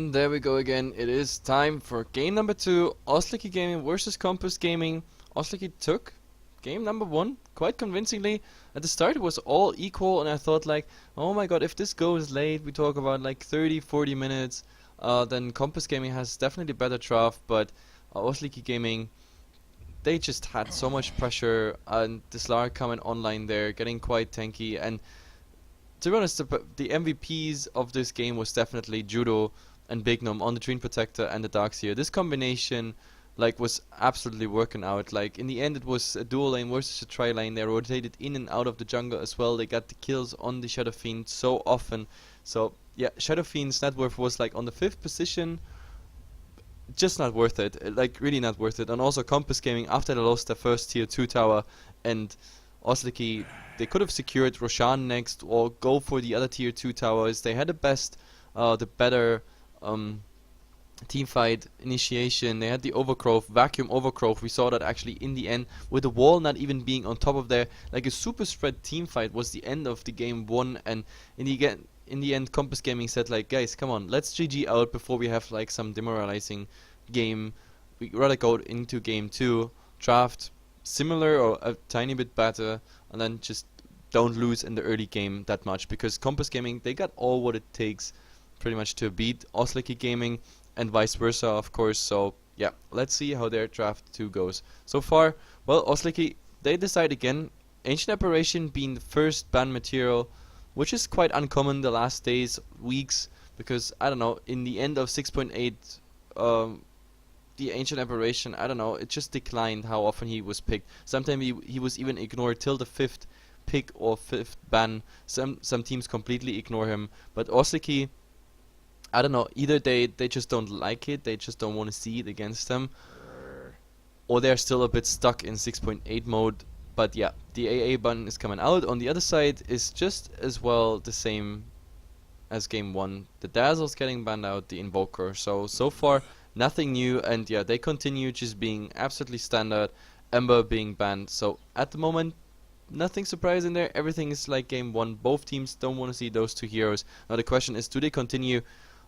And there we go again. It is time for game number 2, Oslik Gaming versus Kompas Gaming. Oslik took game number 1 quite convincingly. At the start it was all equal and I thought like, oh my god, if this goes late, we talk about like 30-40 minutes, then Kompas Gaming has definitely better draft, but Oslik Gaming, they just had so much pressure and the Slar coming online there, getting quite tanky, and to be honest, the MVPs of this game was definitely Judo and Bignum on the Dream Protector and the Darkseer. This combination was absolutely working out. Like in the end it was a dual lane versus a tri lane. They rotated in and out of the jungle as well. They got the kills on the Shadow Fiend so often. So yeah, Shadow Fiend's net worth was like on the 5th position. Just not worth it. Like really not worth it. And also Kompas Gaming, after they lost their first tier 2 tower, and Oslik, they could have secured Roshan next or go for the other tier 2 towers. They had the better team fight initiation. They had the overgrowth, vacuum overgrowth. We saw that actually in the end with the wall not even being on top of there. Like a super spread team fight was the end of the game 1, and in the end Kompas Gaming said like, guys, come on, let's GG out before we have like some demoralizing game. We rather go into game 2, draft similar or a tiny bit better, and then just don't lose in the early game that much, because Kompas Gaming, they got all what it takes pretty much to beat Oslik Gaming and vice versa, of course. So yeah, let's see how their draft 2 goes. So far, well, Oslik, they decide again, Ancient Apparition being the first ban material, which is quite uncommon the last days, weeks, because I don't know, in the end of 6.8 the Ancient Aberration, I don't know, it just declined how often he was picked. Sometimes he was even ignored till the 5th pick or 5th ban. Some teams completely ignore him, but Oslik, I don't know, either they just don't like it, they just don't want to see it against them, or they're still a bit stuck in 6.8 mode. But yeah, the AA ban is coming out. On the other side is just as well the same as game 1. The Dazzle's getting banned out, the Invoker. So far nothing new, and yeah, they continue just being absolutely standard. Ember being banned. So at the moment, nothing surprising there. Everything is like game 1. Both teams don't want to see those 2 heroes. Now the question is, do they continue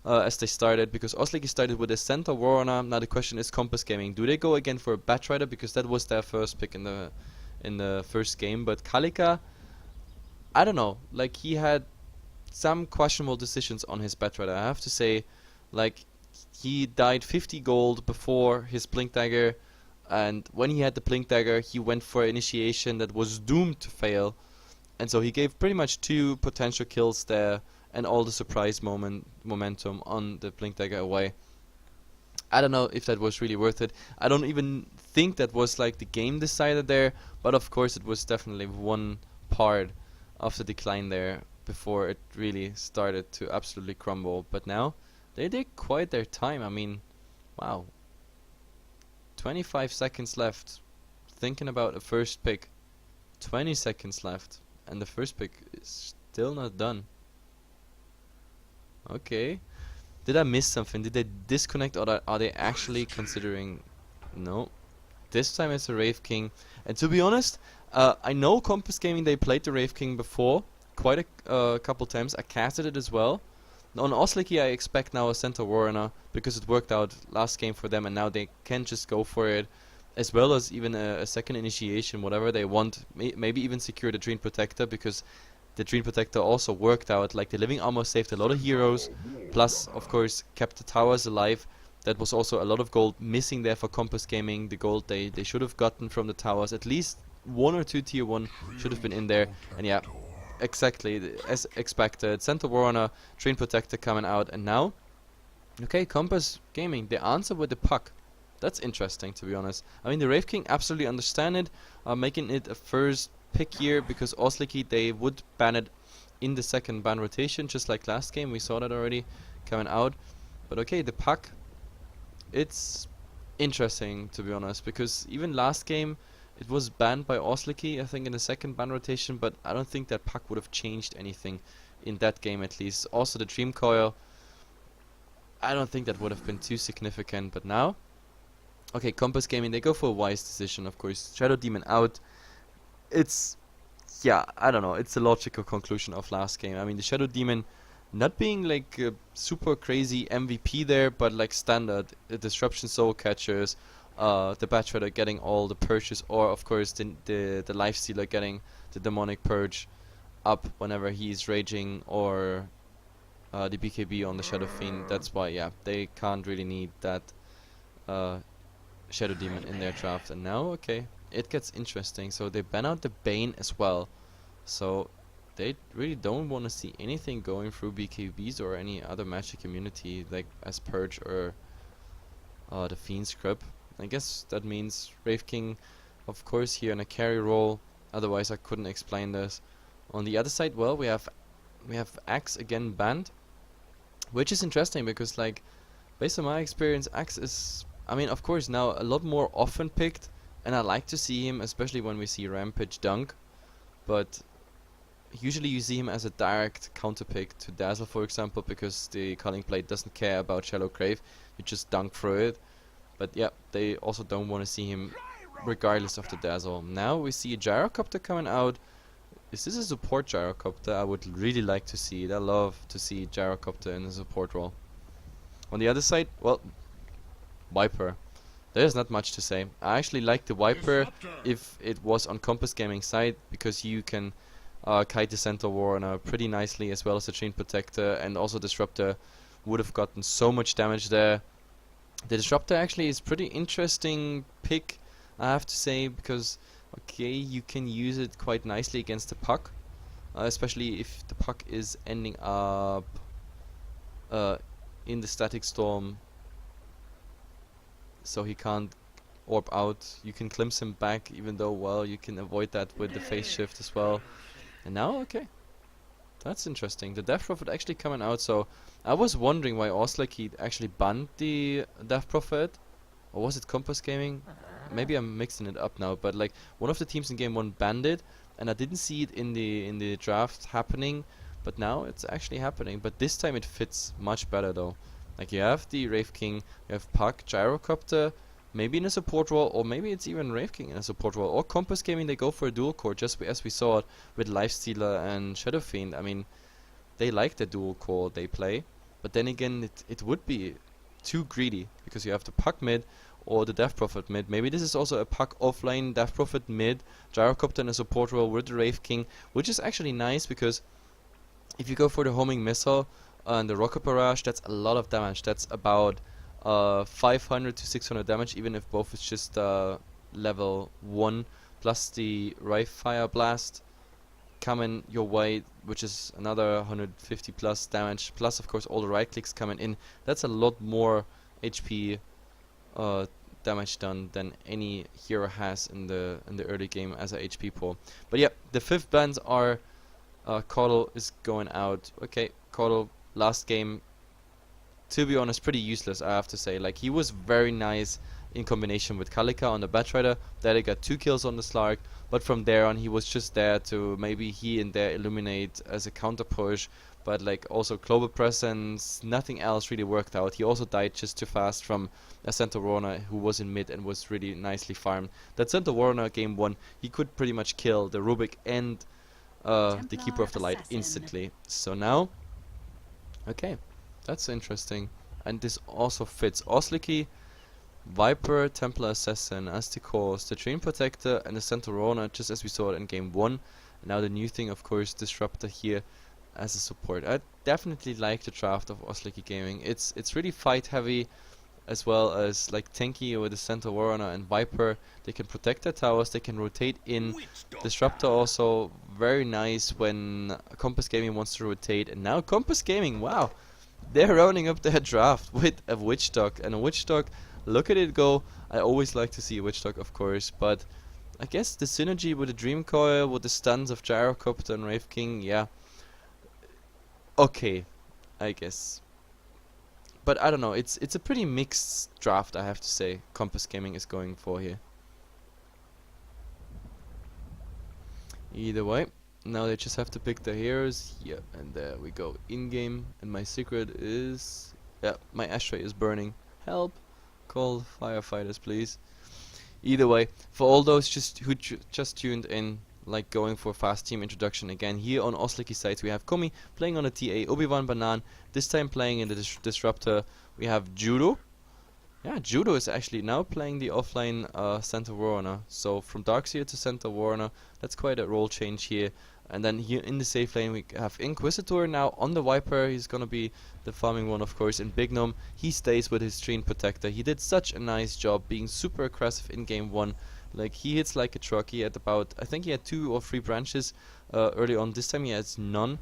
as they started? Because Oslik started with a Centaur Warrior. Now the question is, Kompas Gaming, do they go again for a Batrider? Because that was their first pick in the first game. But Kalika, I don't know. Like, he had some questionable decisions on his Batrider. I have to say, like, he died 50 gold before his Blink Dagger, and when he had the Blink Dagger he went for initiation that was doomed to fail, and so he gave pretty much 2 potential kills there and all the surprise momentum on the Blink Dagger away. I don't know if that was really worth it. I don't even think that was like the game decider there, but of course it was definitely one part of the decline there before it really started to absolutely crumble. But now they did quite their time. I mean, wow. 25 seconds left. Thinking about a first pick. 20 seconds left. And the first pick is still not done. Okay. Did I miss something? Did they disconnect, or are they actually considering? No. This time it's a Wraith King. And to be honest, I know Kompas Gaming, they played the Wraith King before. Quite a couple times. I casted it as well. On Oslik, I expect now a Centaur Warrior, because it worked out last game for them, and now they can just go for it, as well as even a second initiation, whatever they want. Maybe even secure the Dream Protector, because the Dream Protector also worked out. Like, the Living Armor saved a lot of heroes, plus of course kept the towers alive. That was also a lot of gold missing there for Kompas Gaming. The gold they should have gotten from the towers, at least 1 or 2 tier 1 should have been in there. And yeah, exactly as expected. Centaur Warrior, Dream Protector coming out, and now, okay, Kompas Gaming, they answer with the puck. That's interesting, to be honest. I mean, the Wraith King, absolutely understand it, making it a first pick here, because Oslik, they would ban it in the second ban rotation, just like last game. We saw that already coming out. But okay, the puck, it's interesting, to be honest, because even last game it was banned by Oslik, I think, in the second ban rotation, but I don't think that puck would have changed anything in that game, at least. Also the Dream Coil, I don't think that would have been too significant. But now, okay, Kompas Gaming, they go for a wise decision, of course. Shadow Demon out. It's, yeah, I don't know, it's a logical conclusion of last game. I mean, the Shadow Demon not being like a super crazy MVP there, but like standard disruption soul catchers, the Batrider getting all the purges, or of course the lifestealer getting the demonic purge up whenever he's raging, or the BKB on the Shadow Fiend. That's why, yeah, they can't really need that uh, Shadow Demon in their draft. And now, okay, it gets interesting. So they ban out the Bane as well. So they really don't want to see anything going through BKBs or any other magic immunity like as Purge or the Fiend Scrub. I guess that means Wraith King, of course, here in a carry role. Otherwise, I couldn't explain this. On the other side, well, we have Axe again banned, which is interesting because, like, based on my experience, Axe is, I mean, of course, now a lot more often picked, and I like to see him, especially when we see Rampage Dunk. But usually you see him as a direct counter pick to Dazzle, for example, because the Culling Blade doesn't care about Shallow Grave. You just dunk through it. But yeah, they also don't want to see him regardless of the Dazzle. Now we see a Gyrocopter coming out. Is this a support Gyrocopter? I would really like to see it. I love to see Gyrocopter in a support role. On the other side, well, Viper. There's not much to say. I actually like the Viper if it was on Kompas Gaming side, because you can kite the Centaur Warrior pretty nicely, as well as the Chain Protector, and also Disruptor would have gotten so much damage there. The Disruptor actually is pretty interesting pick, I have to say, because okay, you can use it quite nicely against the Puck, especially if the Puck is ending up in the Static Storm, so he can't orb out. You can glimpse him back, even though, well, you can avoid that with the phase shift as well. And now, okay, that's interesting. The Death Prophet actually coming out, so I was wondering why Oslik he actually banned the Death Prophet, or was it Kompas Gaming? Maybe I'm mixing it up now, but like one of the teams in game 1 banned it, and I didn't see it in the draft happening, but now it's actually happening. But this time it fits much better though. Like you have the Wraith King, you have Puck, Gyrocopter, maybe in a support role, or maybe it's even Wraith King in a support role, or Kompas Gaming they go for a dual core, just as we saw it with Lifestealer and Shadow Fiend. I mean, they like the dual core they play, but then again it would be too greedy, because you have the Puck mid or the Death Prophet mid. Maybe this is also a Puck offlane, Death Prophet mid, Gyrocopter in a support role with the Wraith King, which is actually nice, because if you go for the homing missile and the rocket barrage, that's a lot of damage. That's about 500 to 600 damage, even if both is just level 1, plus the Rife Fire Blast coming your way, which is another 150 plus damage, plus of course all the right clicks coming in. That's a lot more HP damage done than any hero has in the early game as a HP pool. But yeah, the 5th bans are Caudle is going out. Okay, Caudle last game, to be honest, pretty useless, I have to say. Like, he was very nice in combination with Kalika on the Batrider. There he got 2 kills on the Slark, but from there on he was just there to maybe here and there illuminate as a counter push, but like also global presence, nothing else really worked out. He also died just too fast from a Centaur Warrior who was in mid and was really nicely farmed. That Centaur Warrior game 1, he could pretty much kill the Rubik and the Keeper of the Light instantly. So now, okay, that's interesting. And this also fits Oslik, Viper, Templar Assassin as the cores, the Chain Protector and the Centaur Warrior, just as we saw it in game 1. And now the new thing, of course, Disruptor here as a support. I definitely like the draft of Oslik Gaming. It's really fight heavy, as well as like tanky with the Centaur Warrior and Viper. They can protect their towers, they can rotate in. Disruptor also very nice when Kompas Gaming wants to rotate. And now Kompas Gaming, wow, they're rounding up their draft with a Witch Dog. And a Witch Dog, look at it go. I always like to see a Witch Dog, of course, but I guess the synergy with the Dream Coil, with the stuns of Gyrocopter and Wraith King, yeah, okay, I guess. But I don't know, it's a pretty mixed draft, I have to say, Kompas Gaming is going for here. Either way, now they just have to pick their heroes. Yeah, and there we go, in-game. And my secret is... yeah, my ashtray is burning. Help! Call firefighters, please. Either way, for all those who just tuned in, like going for fast team introduction again. Here on Osliki's side we have Komi playing on a TA, Obi-Wan Banan, this time playing in the Disruptor. We have Judo. Yeah, Judo is actually now playing the offline Center Warner. So from Darkseer to Center Warner, that's quite a role change here. And then here in the safe lane we have Inquisitor now on the Viper. He's gonna be the farming one, of course. In Big Gnome, he stays with his Screen Protector. He did such a nice job being super aggressive in game 1. Like, he hits like a truck. He had about, I think he had 2 or 3 branches early on. This time he has none.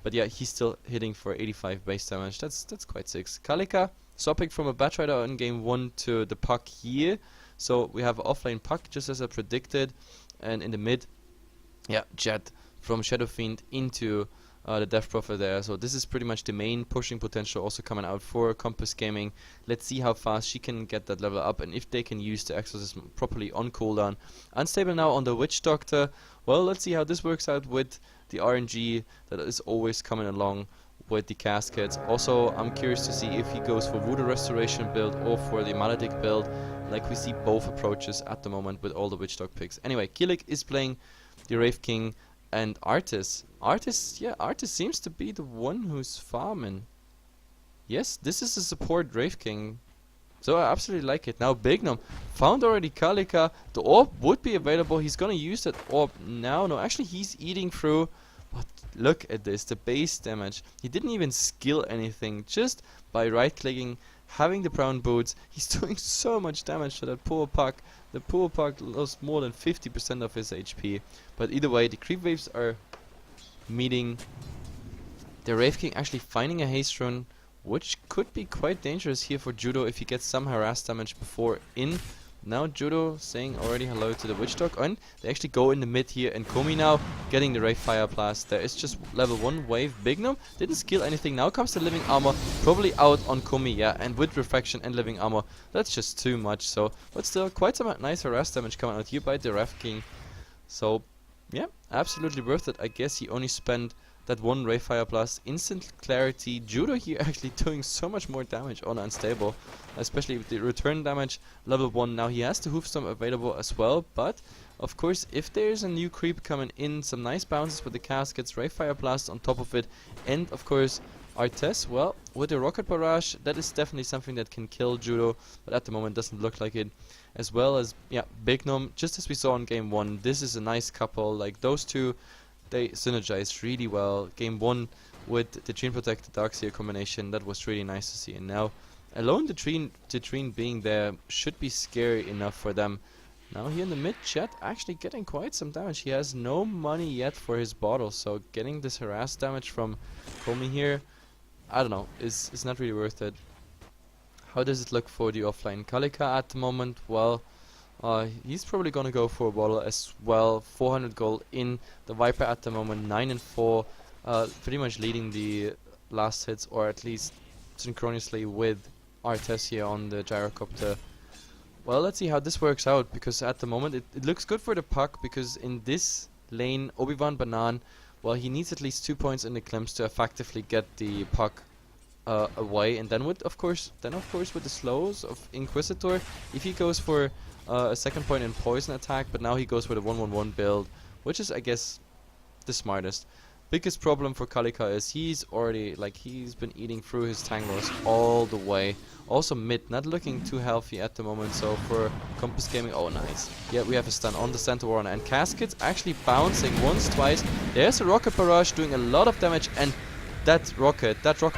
But yeah, he's still hitting for 85 base damage. That's quite sick. Kalika swapping from a Batrider in game 1 to the Puck here. So we have offlane Puck just as I predicted. And in the mid, yeah, Jet from Shadow Fiend into the Death Prophet there. So this is pretty much the main pushing potential also coming out for Kompas Gaming. Let's see how fast she can get that level up and if they can use the Exorcism properly on cooldown. Unstable now on the Witch Doctor. Well, let's see how this works out with the RNG that is always coming along with the Caskets. Also, I'm curious to see if he goes for Voodoo Restoration build or for the Maledict build. Like, we see both approaches at the moment with all the Witch Dog picks. Anyway, Kilik is playing the Wraith King. And Artis seems to be the one who's farming. Yes, this is a support Wraith King. So I absolutely like it. Now Big Gnome found already Kalika. The orb would be available. He's gonna use that orb now. No, actually he's eating through. But look at this, the base damage. He didn't even skill anything. Just by right clicking, having the brown boots, he's doing so much damage to that poor Puck. The poor Puck lost more than 50% of his HP. But either way, the creep waves are meeting. The Wraith King actually finding a haste rune, which could be quite dangerous here for Judo if he gets some harass damage before in. Now Judo saying already hello to the Witch Dog, and they actually go in the mid here, and Komi now getting the Wraith Fire Blast. There is just level 1 wave. Big Gnome didn't skill anything. Now comes the Living Armor, probably out on Komi, yeah, and with Refraction and Living Armor, that's just too much. So, but still quite some nice harass damage coming out here by the Wraith King. So, yeah, absolutely worth it. I guess he only spent that one Wraith Fire Blast. Instant clarity. Judo here actually doing so much more damage on Unstable, especially with the return damage level 1. Now he has the Hoofstorm available as well, but of course if there's a new creep coming in, some nice bounces with the Caskets, Wraith Fire Blast on top of it, and of course Artes, well, with the Rocket Barrage, that is definitely something that can kill Judo, but at the moment doesn't look like it. As well as, yeah, Big Gnome, just as we saw in game 1, this is a nice couple. Like, those two, they synergized really well. Game 1 with the Treen Protected Darkseer combination, that was really nice to see. And now, alone the Treen being there should be scary enough for them. Now here in the mid, Chet actually getting quite some damage. He has no money yet for his bottle, so getting this harass damage from Komi here, I don't know, is not really worth it. How does it look for the offline Kalika at the moment? Well, he's probably gonna go for a bottle as well. 400 gold in the Viper at the moment, 9 and 4, pretty much leading the last hits, or at least synchronously with Artes here on the Gyrocopter. Well, let's see how this works out, because at the moment it looks good for the Puck, because in this lane, Obi-Wan Banan, well, he needs at least 2 points in the Clemps to effectively get the Puck away, and then of course with the slows of Inquisitor, if he goes for a second point in poison attack, but now he goes for the 1-1-1 build, which is, I guess, the smartest. Biggest problem for Kalika is he's already, like, he's been eating through his Tangos all the way. Also mid, not looking too healthy at the moment, so for Kompas Gaming, oh nice. Yeah, we have a stun on the Center Warner, and Caskets actually bouncing once, twice. There's a Rocket Barrage doing a lot of damage, and that rocket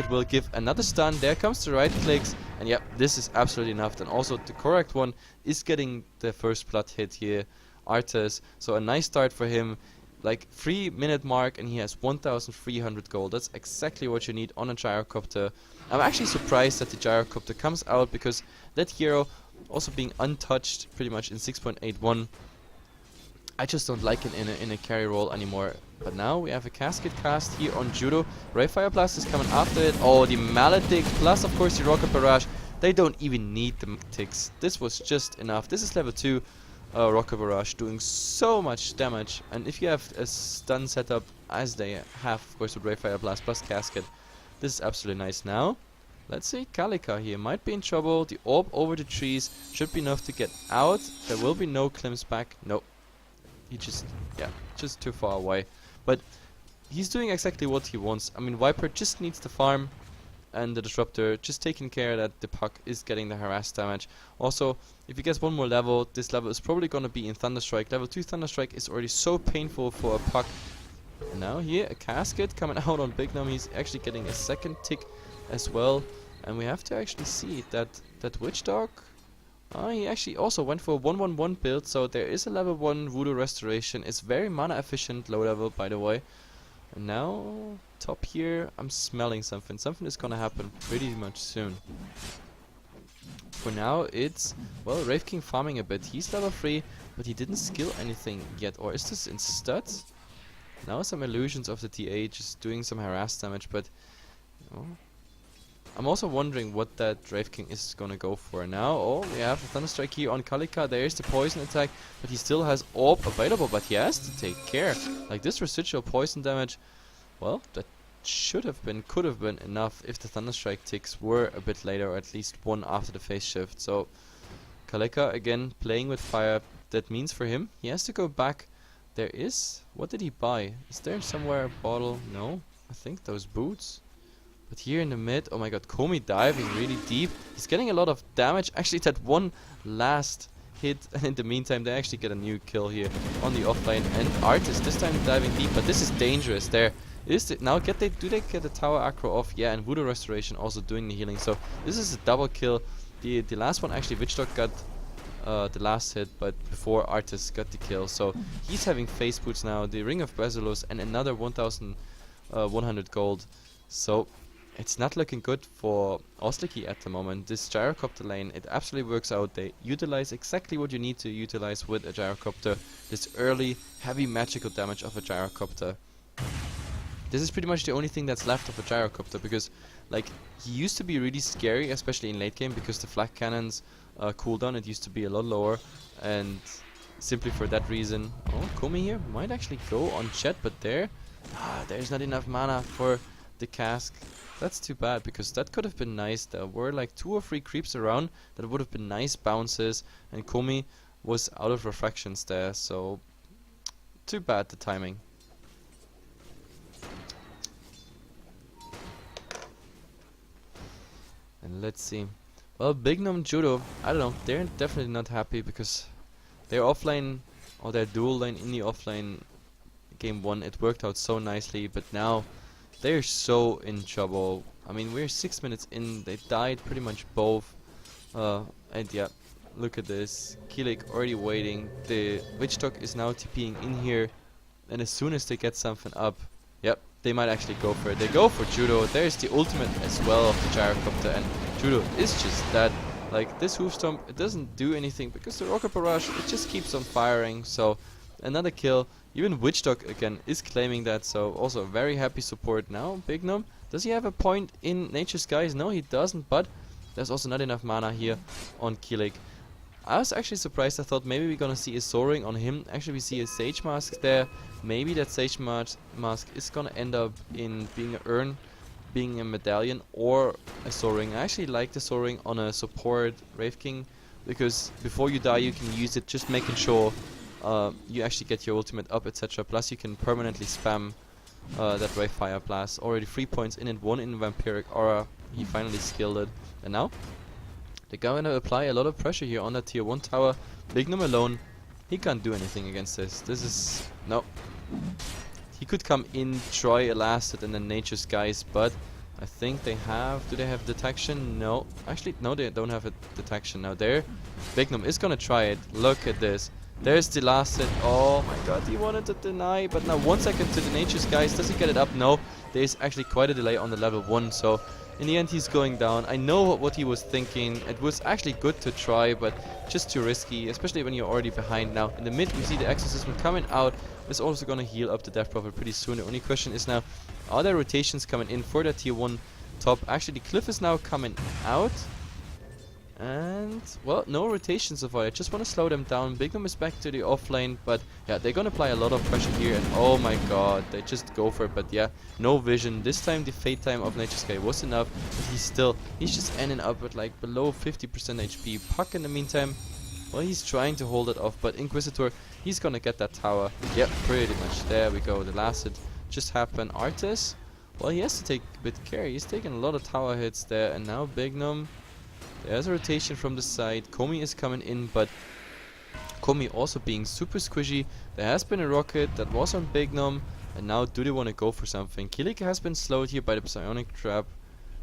will give another stun. There comes the right clicks, and yep, this is absolutely enough. And also the correct one is getting the first blood hit here, Artes. So a nice start for him. Like 3-minute mark, and he has 1,300 gold. That's exactly what you need on a Gyrocopter. I'm actually surprised that the Gyrocopter comes out, because that hero also being untouched pretty much in 6.81. I just don't like it in a carry role anymore. But now we have a Casket cast here on Judo. Ray Fire Blast is coming after it. Oh, the Maledict plus of course the Rocket Barrage. They don't even need the ticks. This was just enough. This is level 2 Rocket Barrage doing so much damage. And if you have a stun setup as they have, of course, with Ray Fire Blast plus Casket, this is absolutely nice. Now, let's see, Kalika here might be in trouble. The orb over the trees should be enough to get out. There will be no Klims back. Nope. he just, yeah, just too far away. But he's doing exactly what he wants. I mean, Viper just needs the farm and the Disruptor, just taking care that the Puck is getting the harass damage. Also, if he gets one more level, this level is probably gonna be in Thunderstrike. Level 2 Thunderstrike is already so painful for a Puck. And now here, a Casket coming out on Big Gnome. He's actually getting a second tick as well. And we have to actually see that Witch Dog, he actually also went for a 1-1-1 build, so there is a level 1 Voodoo Restoration. It's very mana efficient, low level by the way. And now, top here, I'm smelling something. Something is gonna happen pretty much soon. For now, it's, well, Wraith King farming a bit. He's level 3, but he didn't skill anything yet. Or is this in stats? Now some illusions of the TA just doing some harass damage, but I'm also wondering what that Wraith King is gonna go for now. Oh, we have a Thunderstrike here on Kalika. There's the poison attack, but he still has Orb available, but he has to take care. Like this residual poison damage, well, that should have been, could have been enough if the Thunderstrike ticks were a bit later, or at least one after the phase shift. So Kalika again playing with fire. That means for him, he has to go back. There is, what did he buy? Is there somewhere a bottle? No, I think those boots. But here in the mid, oh my god, Komi diving really deep. He's getting a lot of damage. Actually, that one last hit, and in the meantime, they actually get a new kill here on the offlane. And Artist this time diving deep, but this is dangerous. There is the, now do they get the tower aggro off? Yeah, and Voodoo Restoration also doing the healing. So this is a double kill. The last one actually, Witch Dog got the last hit, but before Artist got the kill. So he's having face boots now, the Ring of Basilos, and another 1,100 gold. So it's not looking good for Oslik at the moment. This gyrocopter lane, it absolutely works out. They utilize exactly what you need to utilize with a gyrocopter. This early, heavy magical damage of a gyrocopter. This is pretty much the only thing that's left of a gyrocopter, because like he used to be really scary, especially in late game, because the flak cannons cooldown, it used to be a lot lower, and simply for that reason. Oh, Komi here might actually go on Chet, but there's not enough mana for the cask. That's too bad, because that could have been nice. There were like 2 or 3 creeps around that would have been nice bounces, and Komi was out of refractions there, so too bad the timing. And let's see. Well, Big Gnome Judo, I don't know, they're definitely not happy, because their offlane, or their dual lane in the offlane game 1, it worked out so nicely, but now they're so in trouble. I mean, we're 6 minutes in, they died pretty much both. And yeah, look at this. Kilik already waiting. The Witch Dog is now TPing in here, and as soon as they get something up, yep, they might actually go for it. They go for Judo. There's the ultimate as well of the gyrocopter, and Judo is just that. Like this hoof stomp, it doesn't do anything because the rocket barrage, it just keeps on firing. So another kill. Even Witch Dog again is claiming that, so also very happy support now. Big Gnome, does he have a point in Nature's Skies? No, he doesn't, but there's also not enough mana here on Kilik. I was actually surprised. I thought maybe we're gonna see a Soaring on him. Actually, we see a Sage Mask there. Maybe that Sage Mask is gonna end up in being an urn, being a medallion, or a Soaring. I actually like the Soaring on a support Wraith King, because before you die you can use it, just making sure you actually get your ultimate up, etc. Plus you can permanently spam that Wraith Fire Blast. Already 3 points in it, 1 in Vampiric Aura. He finally skilled it. And now they're gonna apply a lot of pressure here on that tier 1 tower. Big Gnome alone, he can't do anything against this. This is, no. He could come in, try a last hit and then Nature's Skies, but I think they have, do they have detection? No. Actually, no, they don't have a detection. Now there, Big Gnome is gonna try it. Look at this. There's the last hit. Oh my god, he wanted to deny, but now 1 second to the Nature's Skies. Does he get it up? No. There's actually quite a delay on the level 1, so in the end he's going down. I know what he was thinking. It was actually good to try, but just too risky, especially when you're already behind. Now in the mid we see the Exorcism coming out. It's also gonna heal up the Death Prophet pretty soon. The only question is now, are there rotations coming in for that tier 1 top? Actually, the Cliff is now coming out. And, well, no rotations so far. I just want to slow them down. Big Gnome is back to the offlane, but yeah, they're gonna apply a lot of pressure here, and oh my god, they just go for it. But yeah, no vision. This time the fate time of Nature's Sky was enough, but he's just ending up with like below 50% HP. Puck in the meantime, well, he's trying to hold it off, but Inquisitor He's gonna get that tower. Yep, pretty much. There we go. The last hit just happened. Artis, well, he has to take a bit care. He's taking a lot of tower hits there. And now Bignum. There's a rotation from the side. Komi is coming in, but Komi also being super squishy. There has been a rocket that was on Bignum. And now do they want to go for something? Kilik has been slowed here by the psionic trap.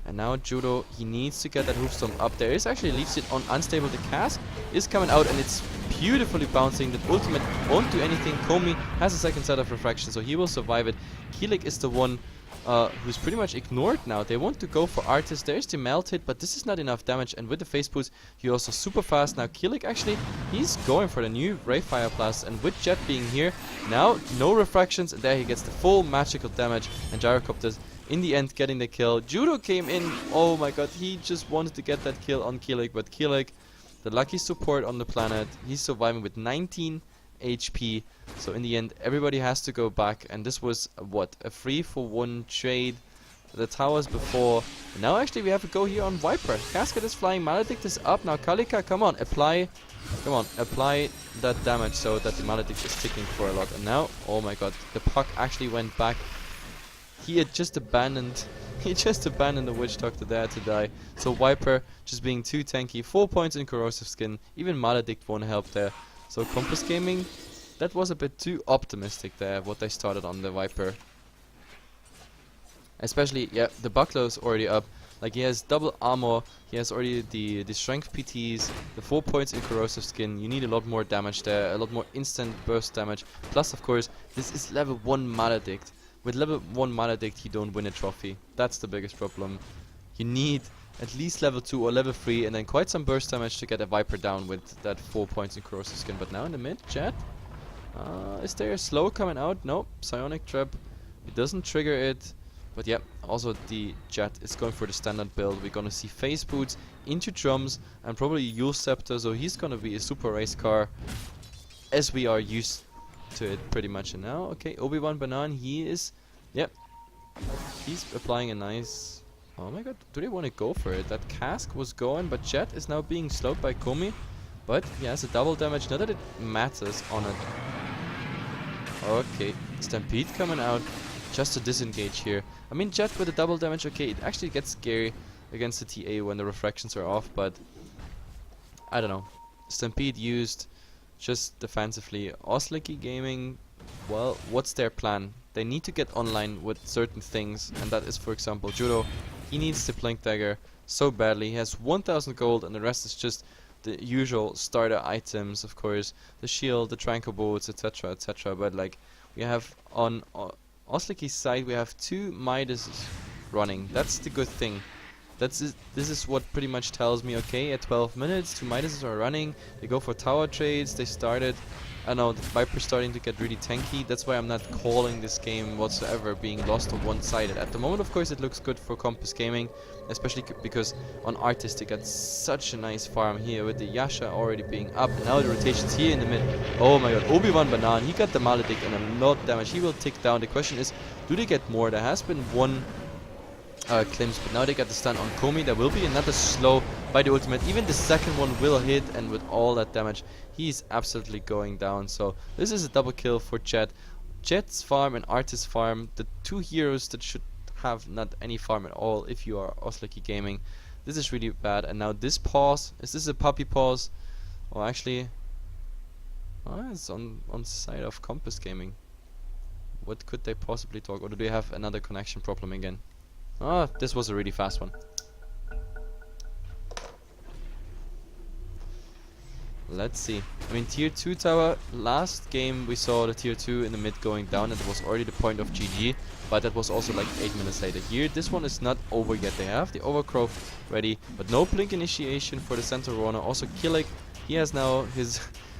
And now Judo, he needs to get that hoofstorm up. There is actually leaves it on unstable. The cast is coming out and it's beautifully bouncing. The ultimate won't do anything. Komi has a second set of refraction, so he will survive it. Kilik is the one who's pretty much ignored now. They want to go for Artis. There's the melt hit, but this is not enough damage. And with the face boost, he also super fast. Now Kilik actually, he's going for the new Ray Fire Blast. And with Jet being here, now no refractions. And there he gets the full magical damage. And Gyrocopters in the end getting the kill. Judo came in. Oh my god, he just wanted to get that kill on Kilik. But Kilik, the lucky support on the planet, he's surviving with 19 HP. So in the end, everybody has to go back. And this was, what, a 3-for-1 trade. The towers before. Now actually we have a go here on Viper. Cascade is flying. Maledict is up. Now Kalika, come on, apply. Come on, apply that damage so that the Maledict is ticking for a lot. And now, oh my god, the puck actually went back. He had just abandoned. He just abandoned the Witch Doctor there to die. So Viper just being too tanky. 4 points in corrosive skin. Even Maledict won't help there. So Kompas Gaming, that was a bit too optimistic there, what they started on the Viper. Especially, yeah, the Bucklow's already up. Like, he has double armor, he has already the strength PTs, the 4 points in corrosive skin. You need a lot more damage there, a lot more instant burst damage. Plus, of course, this is level 1 Maledict. With level 1 Maledict, you don't win a trophy. That's the biggest problem. You need at least level 2 or level 3 and then quite some burst damage to get a Viper down with that 4 points in corrosive skin. But now in the mid, Jet. Is there a slow coming out? No, psionic trap. It doesn't trigger it. But yeah, also the Jet is going for the standard build. We're gonna see face boots into drums and probably Yule Scepter. So he's gonna be a super race car as we are used to it pretty much. And now, okay, Obi-Wan Banan, he is, yep, he's applying a nice, oh my god, do they want to go for it? That cask was going, but Jet is now being slowed by Komi. But he has a double damage, not that it matters on it. Okay, Stampede coming out just to disengage here. I mean, Jet with a double damage, okay, it actually gets scary against the TA when the refractions are off, but I don't know. Stampede used just defensively. Oslik Gaming, well, what's their plan? They need to get online with certain things, and that is, for example, Judo. He needs the Blink Dagger so badly. He has 1000 gold, and the rest is just the usual starter items, of course, the shield, the Tranquil Boots, etc, etc. But like, we have on Osliki's side, we have 2 Midases running. That's the good thing. This is what pretty much tells me, okay, at 12 minutes, 2 Midases are running. They go for tower trades. They started, I know, the Viper's starting to get really tanky. That's why I'm not calling this game whatsoever being lost or one-sided. At the moment, of course, it looks good for Kompas Gaming, especially because on Artist they got such a nice farm here with the Yasha already being up. And now the rotations here in the mid. Oh my god, Obi-Wan Banan, he got the Maledict and a lot of damage. He will tick down. The question is, do they get more? There has been one Klims, but now they got the stun on Komi. There will be another slow by the ultimate. Even the second one will hit, and with all that damage, he's absolutely going down. So this is a double kill for Jet. Jet's farm and Artist farm, the 2 heroes that should have not any farm at all if you are Oslik Gaming. This is really bad. And now this pause, is this a puppy pause? Or actually, it's on side of Kompas Gaming. What could they possibly talk? Or do they have another connection problem again? Ah, this was a really fast one. Let's see. I mean, tier 2 tower, last game we saw the tier 2 in the mid going down, and it was already the point of GG, but that was also like 8 minutes later. Here, this one is not over yet. They have the Overcrow ready, but no Blink initiation for the Centaur runner. Also Kilik, he has now his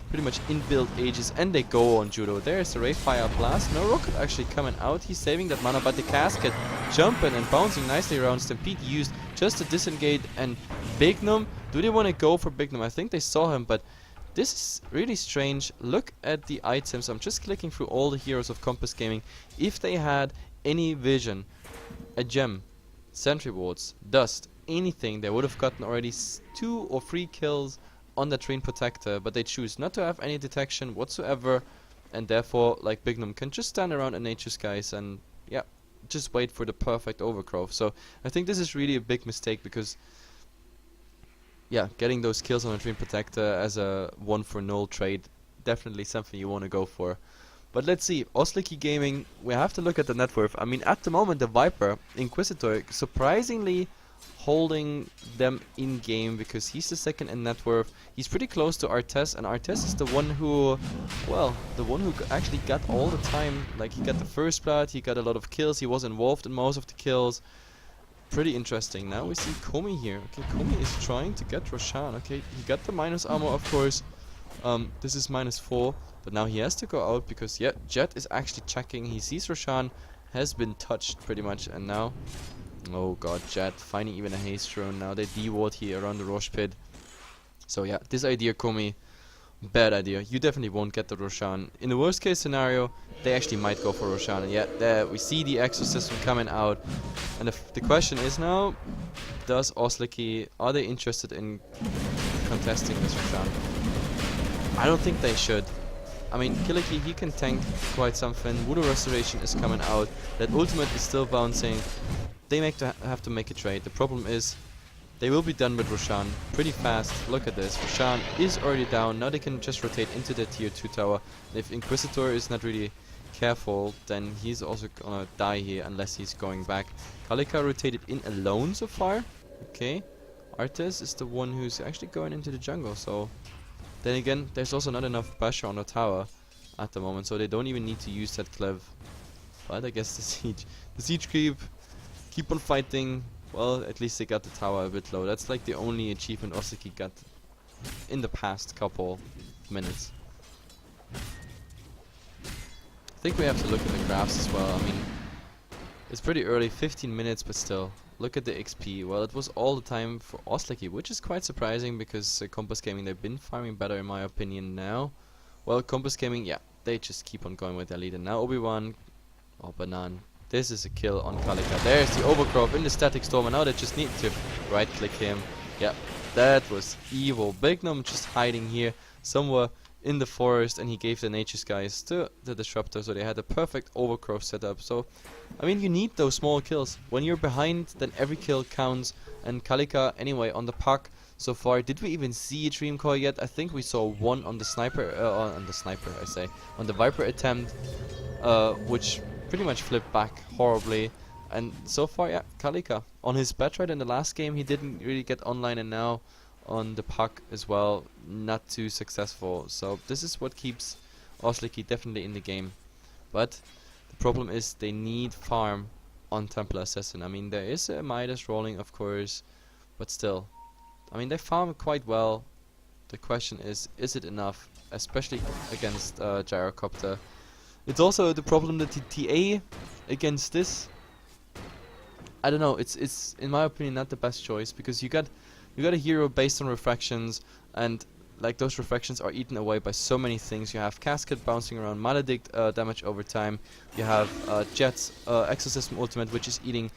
pretty much inbuilt Aegis, and they go on Judo. There's the Ray Fire Blast. No rocket actually coming out. He's saving that mana, but the Casket jumping and bouncing nicely around. Stampede used just to disengage, and Bignum, do they want to go for Bignum? I think they saw him, but this is really strange. Look at the items. I'm just clicking through all the heroes of Kompas Gaming. If they had any vision, a gem, sentry wards, dust, anything, they would have gotten already 2 or 3 kills on the Train Protector, but they choose not to have any detection whatsoever, and therefore, like, Bignum can just stand around and Nature's Skies and, yeah, just wait for the perfect overgrowth. So I think this is really a big mistake, because, yeah, getting those kills on a Train Protector as a 1-for-0 trade, definitely something you want to go for. But let's see, Oslik Gaming, we have to look at the net worth. I mean, at the moment, the Viper, Inquisitor, surprisingly holding them in game, because he's the second in net worth. He's pretty close to Artes, and Artes is the one who, well, the one who actually got all the time. Like, he got the first blood, he got a lot of kills, he was involved in most of the kills. Pretty interesting. Now we see Komi here. Okay, Komi is trying to get Roshan. Okay, he got the minus armor, of course. This is -4, but now he has to go out because, yeah, Jet is actually checking. He sees Roshan has been touched pretty much, and now, oh god, Jet finding even a haste drone. Now they de-ward here around the Rosh pit. So yeah, this idea, Komi, bad idea. You definitely won't get the Roshan. In the worst case scenario, they actually might go for Roshan. And yeah, there we see the exorcism coming out. And the question is now, does Oslik, are they interested in contesting this Roshan? I don't think they should. I mean, Kiliki, he can tank quite something. Voodoo Restoration is coming out. That ultimate is still bouncing. They have to make a trade. The problem is, they will be done with Roshan pretty fast. Look at this. Roshan is already down. Now they can just rotate into the tier 2 tower. And if Inquisitor is not really careful, then he's also gonna die here unless he's going back. Kalika rotated in alone so far. Okay. Artes is the one who's actually going into the jungle, so then again, there's also not enough pressure on the tower at the moment, so they don't even need to use that clev. But I guess the siege keep on fighting. Well, at least they got the tower a bit low. That's like the only achievement Oslik got in the past couple minutes. I think we have to look at the graphs as well. I mean, it's pretty early, 15 minutes, but still. Look at the XP. Well, it was all the time for Oslik, which is quite surprising because Kompas Gaming, they've been farming better in my opinion now. Well, Kompas Gaming, yeah, they just keep on going with their lead. And now Obi-Wan, oh, Banan. This is a kill on Kalika. There's the overgrowth in the static storm, and now they just need to right-click him. Yeah, that was evil. Bignum just hiding here somewhere in the forest, and he gave the Nature Skies to the Disruptor, so they had a perfect overgrowth setup. So, I mean, you need those small kills. When you're behind, then every kill counts. And Kalika, anyway, on the puck so far. Did we even see a Dream Core yet? I think we saw one on the sniper, on the Viper attempt, which pretty much flipped back horribly. And so far, yeah, Kalika on his Batright in the last game, he didn't really get online, and now on the puck as well, not too successful. So this is what keeps Oslik definitely in the game. But the problem is they need farm on Templar Assassin. I mean, there is a Midas rolling, of course, but still, I mean, they farm quite well. The question is it enough, especially against Gyrocopter? It's also the problem that the TA against this, I don't know, it's in my opinion not the best choice, because you got a hero based on refractions, and like those refractions are eaten away by so many things. You have Casket bouncing around, Maledict damage over time. You have Jet's Exorcism ultimate, which is eating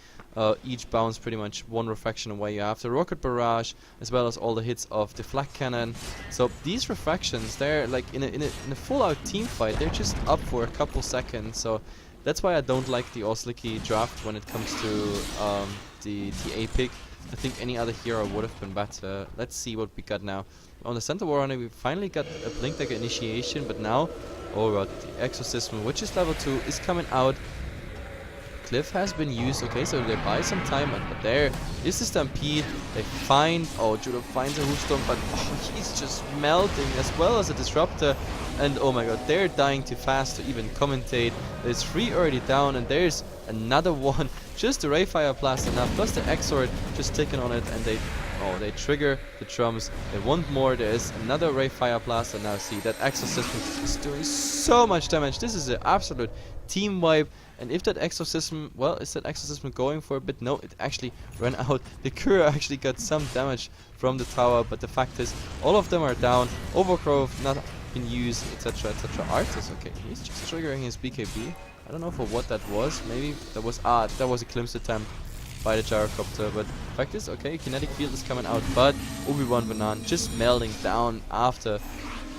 each bounce pretty much one refraction away. You have the Rocket Barrage, as well as all the hits of the Flak Cannon. So these refractions, they're like in a full-out team fight, they're just up for a couple seconds. So that's why I don't like the Oslik draft when it comes to the TA pick. I think any other hero would have been better. Let's see what we got now. On the Center Warrunner, we finally got a Blink Dagger initiation, but now, oh god, the Exorcism, which is level 2, is coming out. Cliff has been used, okay, so they buy some time, but there is the Stampede. They find, oh, Judo finds a Hoofstorm, but oh, he's just melting, as well as a Disruptor. And oh my god, they're dying too fast to even commentate. There's 3 already down, and there's another one. Just the Rayfire Blast enough, plus the Exort just ticking on it, and they trigger the drums. They want more. There is another Rayfire Blast, and now see that Exorcism is doing so much damage. This is an absolute team wipe. And if that Exorcism, well, is that Exorcism going for a bit? No, it actually ran out. The Cura actually got some damage from the tower, but the fact is, all of them are down. Overgrowth not been used, etc., etc. Artis, okay, he's just triggering his BKB. I don't know for what that was. Maybe that was a glimpse attempt. by the gyrocopter. But fact is, okay, kinetic field is coming out, but Obi-Wan Banan just melting down after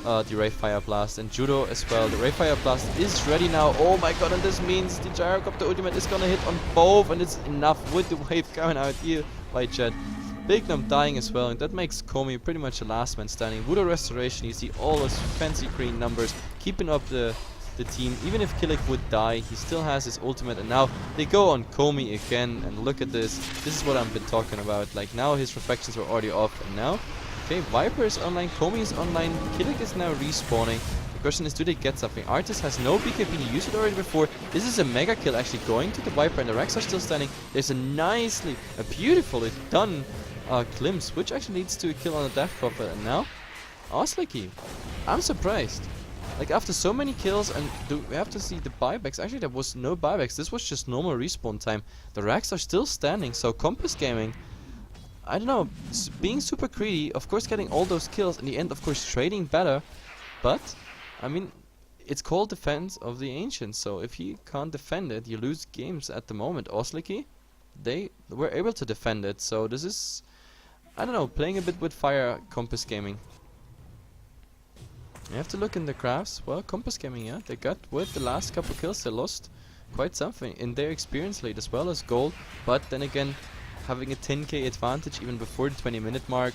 the Ray Fire Blast, and Judo as well. The Ray Fire Blast is ready now. Oh my god, and this means the gyrocopter ultimate is gonna hit on both, and it's enough with the wave coming out here by Jet. Big Gnome dying as well, and that makes Komi pretty much the last man standing. Voodoo Restoration, you see all those fancy green numbers keeping up the team. Even if Killik would die, he still has his ultimate, and now they go on Komi again, and look at this. This is what I've been talking about. Like, now his reflections were already off, and now, okay, Viper is online, Komi is online, Killik is now respawning. The question is, do they get something? Artis has no BKB, he used it already before. This is a mega kill actually going to the Viper, and the Rex are still standing. There's a beautifully done glimpse, which actually leads to a kill on the Death Prophet, and now Oslik. I'm surprised. Like, after so many kills, and we have to see the buybacks. Actually, there was no buybacks. This was just normal respawn time. The racks are still standing, so Kompas Gaming, I don't know, being super greedy, of course getting all those kills, in the end, of course, trading better. But, I mean, it's called Defense of the Ancients, so if you can't defend it, you lose games at the moment. Oslik, they were able to defend it, so this is, I don't know, playing a bit with fire, Kompas Gaming. You have to look in the graphs. Well, Kompas Gaming, yeah, they got with the last couple kills, they lost quite something in their experience lead as well as gold. But then again, having a 10k advantage even before the 20-minute mark,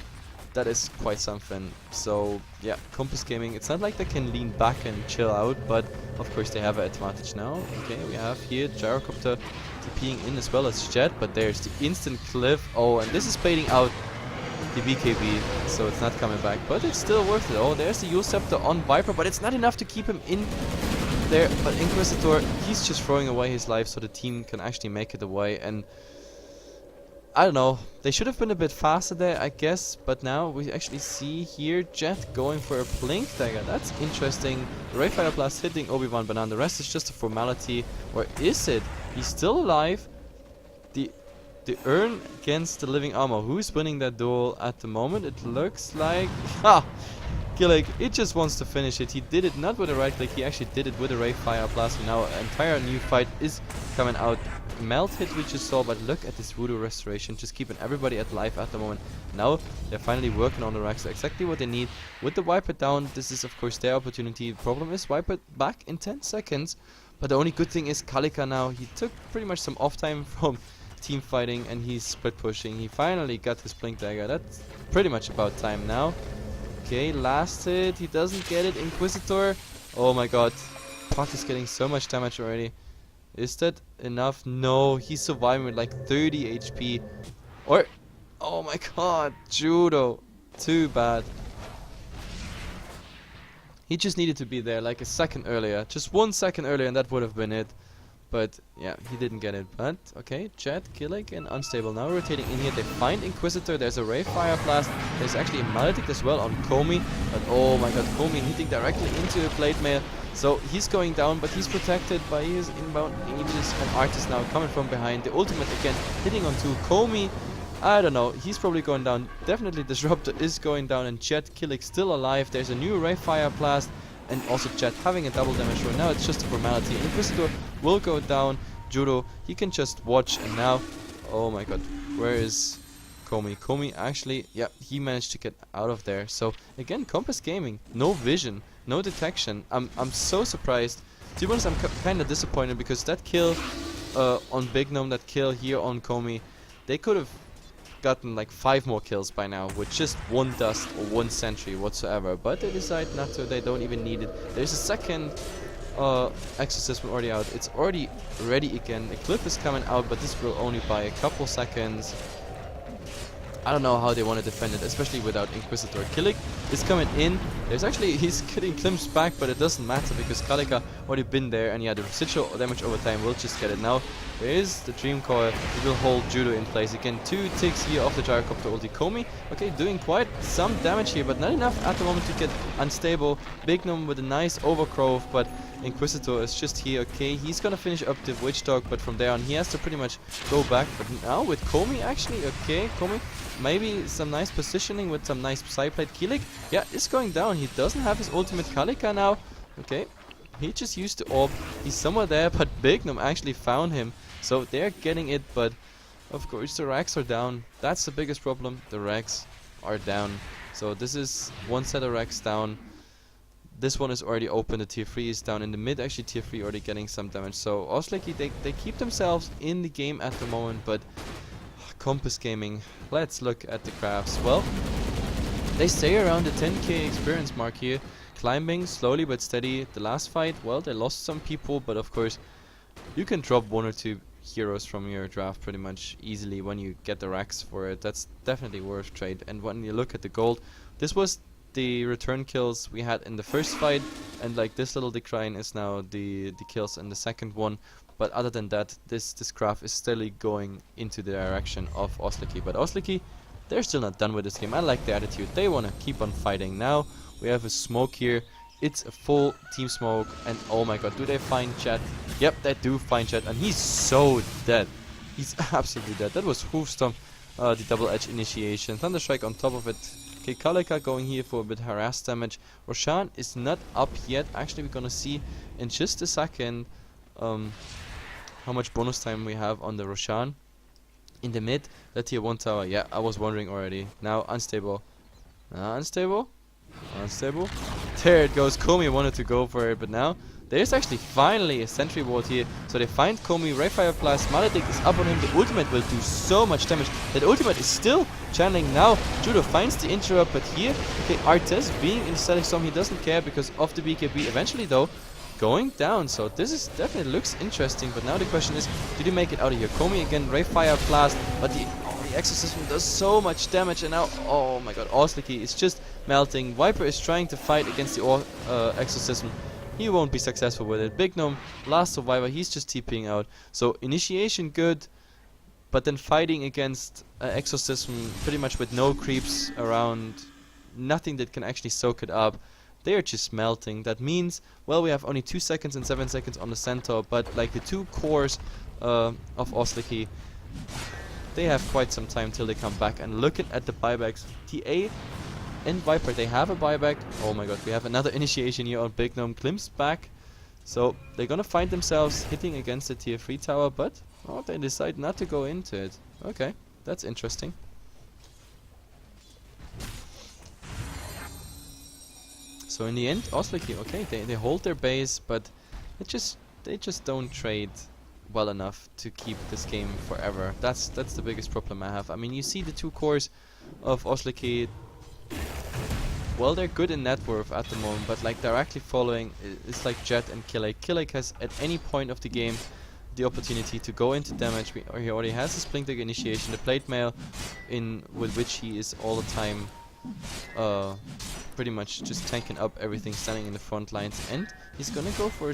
that is quite something. So yeah, Kompas Gaming, it's not like they can lean back and chill out, but of course they have an advantage now. Okay, we have here gyrocopter TPing in as well as Jet, but there's the instant cliff. Oh, and this is baiting out the BKB, so it's not coming back, but it's still worth it. Oh, there's the Yule Scepter on Viper, but it's not enough to keep him in there. But Inquisitor, he's just throwing away his life so the team can actually make it away. And I don't know, they should have been a bit faster there, I guess, but now we actually see here Jet going for a Blink Dagger. That's interesting. The Ray Fire Blast hitting Obi-Wan Banan. The rest is just a formality. Or is it? He's still alive. The urn against the living armor. Who's winning that duel at the moment? It looks like... Ha! Killik, it just wants to finish it. He did it not with a right click, he actually did it with a Ray Fire Blast. And now an entire new fight is coming out. Melt hit we just saw, but look at this Voodoo Restoration, just keeping everybody at life at the moment. Now they're finally working on the racks, exactly what they need. With the Viper down, this is of course their opportunity. The problem is Viper back in 10 seconds. But the only good thing is Kalika now, he took pretty much some off time from team fighting and he's split pushing. He finally got his Blink Dagger. That's pretty much about time now. Okay, last hit. He doesn't get it. Inquisitor. Oh my god. Pot is getting so much damage already. Is that enough? No, he's surviving with like 30 HP. Or, oh my god, Judo. Too bad. He just needed to be there like a second earlier. Just 1 second earlier and that would have been it. But yeah, he didn't get it. But okay, Jet, Killik, and Unstable now rotating in here. They find Inquisitor. There's a Ray Fire Blast. There's actually a Maledict as well on Komi. But oh my god, Komi hitting directly into a Blade Mail. So he's going down, but he's protected by his inbound Aegis and Artis now coming from behind. The ultimate again hitting onto Komi. I don't know, he's probably going down. Definitely Disruptor is going down, and Jet, Killik still alive. There's a new Ray Fire Blast. And also Jet having a double damage roll. Now it's just a formality. Inquisitor will go down. Judo, he can just watch. And now, oh my god, where is Komi? Komi actually, yeah, he managed to get out of there. So again, Kompas Gaming, no vision, no detection. I'm so surprised. To be honest, I'm kind of disappointed because that kill on Big Gnome, that kill here on Komi, they could have gotten like 5 more kills by now with just 1 dust or 1 sentry whatsoever, but they decide not to. They don't even need it. There's a second exorcism already out. It's already ready again. A clip is coming out, but this will only buy a couple seconds. I don't know how they want to defend it, especially without Inquisitor. Killik is coming in. There's actually, he's getting glimpsed back, but it doesn't matter because Kalika already been there, and yeah, the residual damage over time will just get it. Now there is the Dream Coil. It will hold Judo in place again. 2 ticks here off the gyrocopter ulti. Komi, okay, doing quite some damage here, but not enough at the moment to get Unstable. Big Gnome with a nice overgrowth, but Inquisitor is just here. Okay, he's gonna finish up the Witch Dog, but from there on he has to pretty much go back. But now with Komi actually, okay, Komi, maybe some nice positioning with some nice side plate. Killik, yeah, is going down. He doesn't have his ultimate Kalika now. Okay, he just used the orb. He's somewhere there, but Big Gnome actually found him. So they're getting it, but of course, the racks are down. That's the biggest problem. The racks are down. So this is one set of racks down. This one is already open. The tier 3 is down in the mid. Actually, tier 3 already getting some damage. So Oslik, they keep themselves in the game at the moment. But Kompas Gaming, let's look at the graphs. Well, they stay around the 10k experience mark here. Climbing slowly but steady. The last fight, well, they lost some people. But of course, you can drop 1 or 2 heroes from your draft pretty much easily when you get the racks for it. That's definitely worth trade. And when you look at the gold, this was the return kills we had in the first fight, and like this little decline is now the kills in the second one. But other than that, this graph is still going into the direction of Oslik. But Oslik, they're still not done with this game. I like the attitude. They want to keep on fighting. Now we have a smoke here. It's a full team smoke, and oh my god, do they find Jet? Yep, they do find Jet, and he's so dead. He's absolutely dead. That was Hoofstomp, the double edge initiation. Thunderstrike on top of it. Okay, Kalika going here for a bit harass damage. Roshan is not up yet. Actually, we're gonna see in just a second how much bonus time we have on the Roshan. In the mid, the tier 1 tower. Yeah, I was wondering already. Now, unstable. Unstable? Unstable. There it goes. Komi wanted to go for it, but now there's actually finally a sentry ward here. So they find Komi, Rayfire Blast, Maledict is up on him. The ultimate will do so much damage. That ultimate is still channeling now. Judo finds the interrupt, but here, okay, Artes being in static storm, he doesn't care because of the BKB. Eventually though, going down. So this is definitely looks interesting, but now the question is, did he make it out of here? Komi again, Rayfire Blast, but the Exorcism does so much damage, and now, oh my god, Oslik is just melting. Viper is trying to fight against the Exorcism. He won't be successful with it. Big Gnome, last survivor, he's just TPing out. So initiation good, but then fighting against Exorcism pretty much with no creeps around, nothing that can actually soak it up. They are just melting. That means, well, we have only 2 seconds and 7 seconds on the Centaur, but like the 2 cores of Oslik, they have quite some time till they come back. And looking at the buybacks, TA and Viper, they have a buyback. Oh my god, we have another initiation here on Big Gnome. Glimpse back. So they're gonna find themselves hitting against the tier 3 tower, but oh, they decide not to go into it. Okay, that's interesting. So in the end, Oslik, okay, they hold their base, but they just don't trade well enough to keep this game forever. That's the biggest problem I have. I mean, you see the 2 cores of Oslik, well, they're good in net worth at the moment, but like directly following is like Jet and Killik. Killik has at any point of the game the opportunity to go into damage. He already has his Blink Dagger initiation, the plate mail with which he is all the time pretty much just tanking up everything standing in the front lines, and he's gonna go for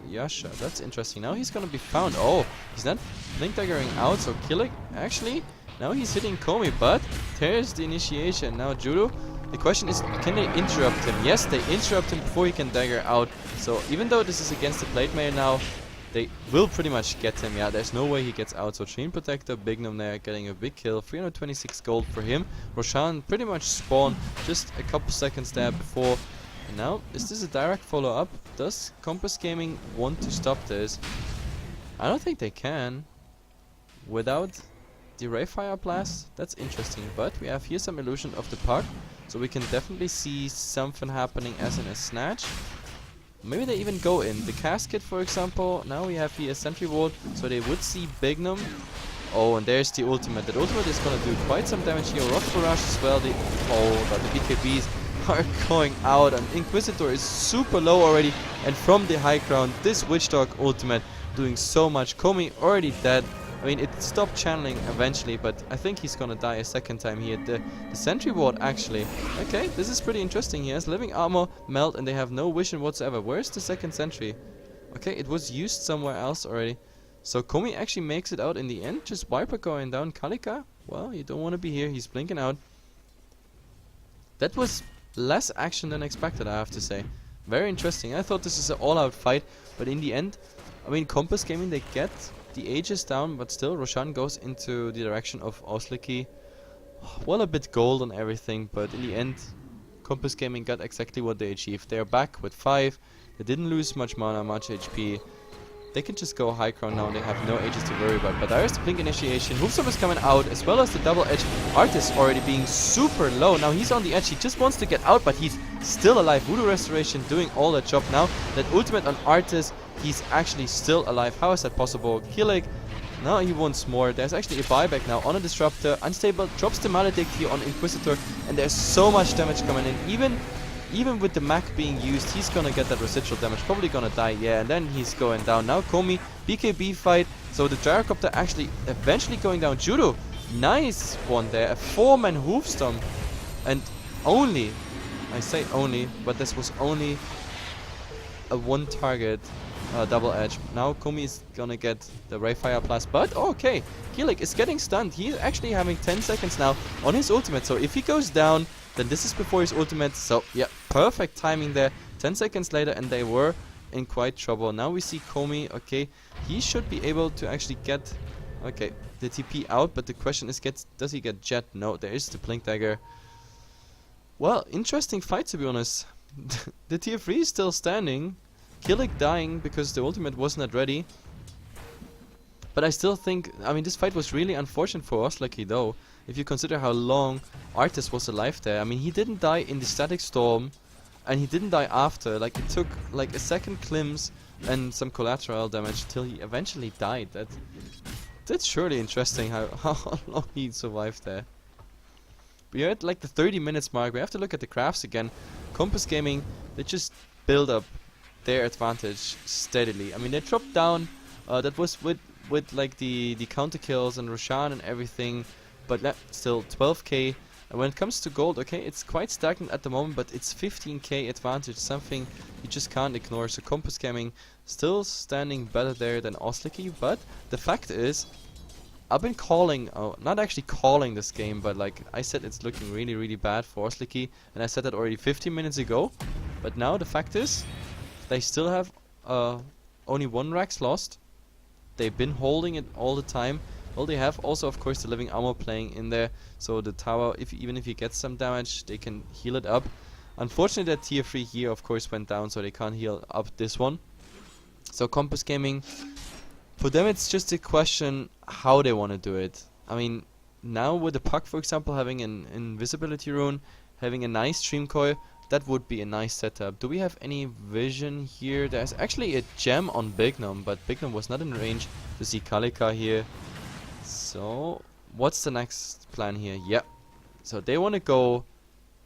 Yasha. That's interesting. Now he's gonna be found. Oh, he's not Blink Daggering out, so Killik actually now he's hitting Komi, but there's the initiation. Now Judo, the question is, can they interrupt him? Yes, they interrupt him before he can dagger out. So even though this is against the plate mail now, they will pretty much get him. Yeah, there's no way he gets out. So Chain Protector, Big Gnome there getting a big kill. 326 gold for him. Roshan pretty much spawned just a couple seconds there before. And now, is this a direct follow-up? Does Kompas Gaming want to stop this? I don't think they can. Without the Rayfire Blast? That's interesting. But we have here some illusion of the puck. So we can definitely see something happening as in a snatch. Maybe they even go in. The casket, for example. Now we have here a sentry ward, so they would see Big Gnome. Oh, and there's the ultimate. That ultimate is gonna do quite some damage here. Rock Barrage as well. Oh, but the BKBs are going out, and Inquisitor is super low already. And from the high ground, this Witch Dog ultimate doing so much. Komi already dead. I mean, it stopped channeling eventually, but I think he's gonna die a second time here. The sentry ward actually. Okay, this is pretty interesting. He has living armor, melt, and they have no vision whatsoever. Where's the second sentry? Okay, it was used somewhere else already. So Komi actually makes it out in the end. Just Viper going down. Kalika, well, you don't want to be here. He's blinking out. That was less action than expected, I have to say. Very interesting. I thought this is an all-out fight, but in the end, I mean, Kompas Gaming, they get the ages down, but still Roshan goes into the direction of Oslik. Well, a bit gold on everything, but in the end, Kompas Gaming got exactly what they achieved. They are back with 5. They didn't lose much mana, much HP. They can just go high ground now and they have no ages to worry about. But there's the blink initiation. Hoofstorm is coming out, as well as the double edge. Artist already being super low. Now he's on the edge. He just wants to get out, but he's still alive. Voodoo Restoration doing all that job now. That ultimate on Artist, he's actually still alive. How is that possible? Kilik, now he wants more. There's actually a buyback now on a Disruptor. Unstable drops the Maledict here on Inquisitor, and there's so much damage coming in. Even with the Mac being used, he's gonna get that residual damage. Probably gonna die, yeah, and then he's going down. Now Komi, BKB fight. So the Gyrocopter actually eventually going down. Judo, nice one there. A 4-man Hoofstorm. And only, I say only, but this was only a 1 target double edge. Now Komi is gonna get the Ray Fire Plus, but okay, Kilik is getting stunned. He's actually having 10 seconds now on his ultimate, so if he goes down, then this is before his ultimate. So yeah, perfect timing there. 10 seconds later and they were in quite trouble. Now we see Komi, okay, he should be able to actually get, okay, the TP out, but the question is, does he get Jet? No, there is the Blink Dagger. Well, interesting fight, to be honest. The tier 3 is still standing. Kilik dying because the ultimate wasn't that ready. But I still think, I mean, this fight was really unfortunate for Oslik though. If you consider how long Artist was alive there. I mean, he didn't die in the Static Storm, and he didn't die after. Like, it took like a second glimpse and some collateral damage till he eventually died. That's surely interesting how long he survived there. We are at like the 30 minutes mark. We have to look at the graphs again. Kompas Gaming, they just build up their advantage steadily. I mean, they dropped down. That was with like the counter kills and Roshan and everything. But still 12k. And when it comes to gold, okay, it's quite stagnant at the moment, but it's 15k advantage, something you just can't ignore. So Kompas Gaming still standing better there than Oslik, but the fact is, I've been calling, not actually calling this game, but like I said, it's looking really, really bad for Oslik, and I said that already 15 minutes ago. But now the fact is, they still have only 1 Rax lost. They've been holding it all the time. Well, they have also, of course, the Living Armor playing in there, so the tower, even if he gets some damage, they can heal it up. Unfortunately, that tier 3 here, of course, went down, so they can't heal up this one. So Kompas Gaming, for them, it's just a question how they want to do it. I mean, now with the Puck, for example, having an invisibility rune, having a nice stream coil, that would be a nice setup. Do we have any vision here? There's actually a gem on Bignum, but Bignum was not in range to see Kalika here. So, what's the next plan here? Yeah. So, they want to go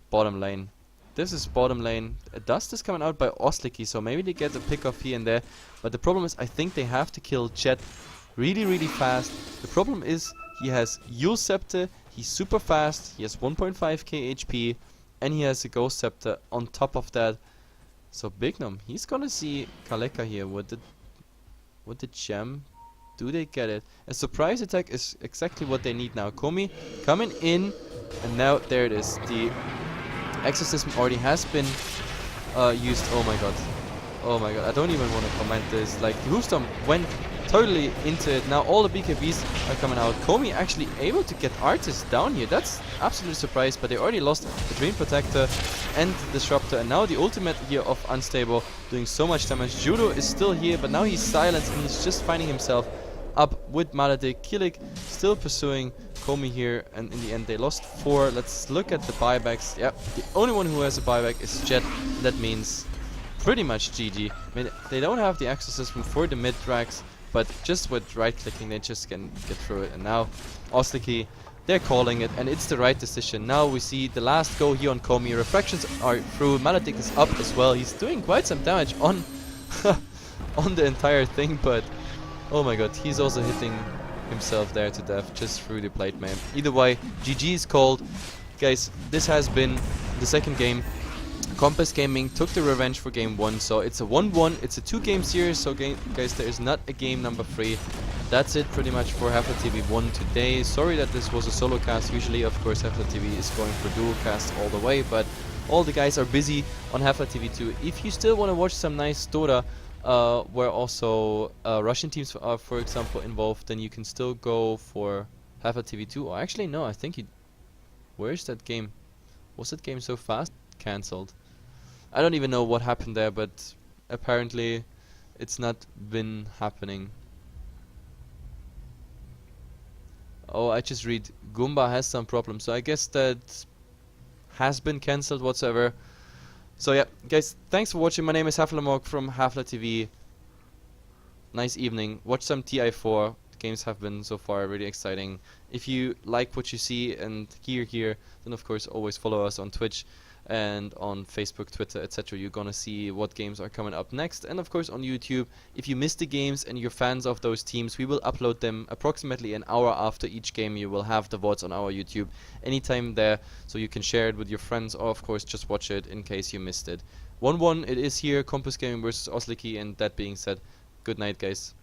bottom lane. This is bottom lane. Dust is coming out by Oslik, so maybe they get a pick off here and there. But the problem is, I think they have to kill Jet really, really fast. The problem is, he has Yule Scepter, he's super fast, he has 1.5k HP, and he has a Ghost Scepter on top of that. So, Bignum, he's gonna see Kaleka here with the gem. Do they get it? A surprise attack is exactly what they need now. Komi coming in, and now there it is. The Exorcism already has been used. Oh my god. Oh my god. I don't even want to comment this. Like, the Hoofstorm went totally into it. Now all the BKBs are coming out. Komi actually able to get Artist down here. That's absolutely surprised, but they already lost the Dream Protector and the Disruptor, and now the ultimate here of Unstable doing so much damage. Judo is still here, but now he's silenced and he's just finding himself up with Maledict. Kilik still pursuing Komi here, and in the end they lost 4. Let's look at the buybacks. Yep, the only one who has a buyback is Jet. That means pretty much GG. I mean, they don't have the Exorcism for the mid-drags, but just with right-clicking they just can get through it. And now Oslik, they're calling it, and it's the right decision. Now we see the last go here on Komi. Refractions are through. Maledict is up as well. He's doing quite some damage on on the entire thing, but oh my god, he's also hitting himself there to death just through the plate mail. Either way, GG is called. Guys, this has been the second game. Kompas Gaming took the revenge for game 1, so it's a 1-1. It's a 2-game series, so guys, there is not a game number 3. That's it pretty much for Heflatv 1 today. Sorry that this was a solo cast. Usually, of course, Heflatv is going for dual cast all the way, but all the guys are busy on Heflatv 2. If you still want to watch some nice Dota, where also Russian teams are, for example, involved, then you can still go for Heflatv 2. Or actually, no, I think where is that game? Was that game so fast? Cancelled. I don't even know what happened there, but apparently it's not been happening. Oh, I just read Goomba has some problems, so I guess that has been cancelled whatsoever. So yeah, guys, thanks for watching. My name is Heflatv from Heflatv. Nice evening. Watch some TI4. The games have been so far really exciting. If you like what you see and hear here, then of course always follow us on Twitch and on Facebook, Twitter, etc. You're gonna see what games are coming up next. And of course on YouTube, if you missed the games and you're fans of those teams, we will upload them approximately an hour after each game. You will have the VODs on our YouTube anytime there, so you can share it with your friends, or of course just watch it in case you missed it. 1-1 it is here, Kompas Gaming versus Oslik, and that being said, good night guys.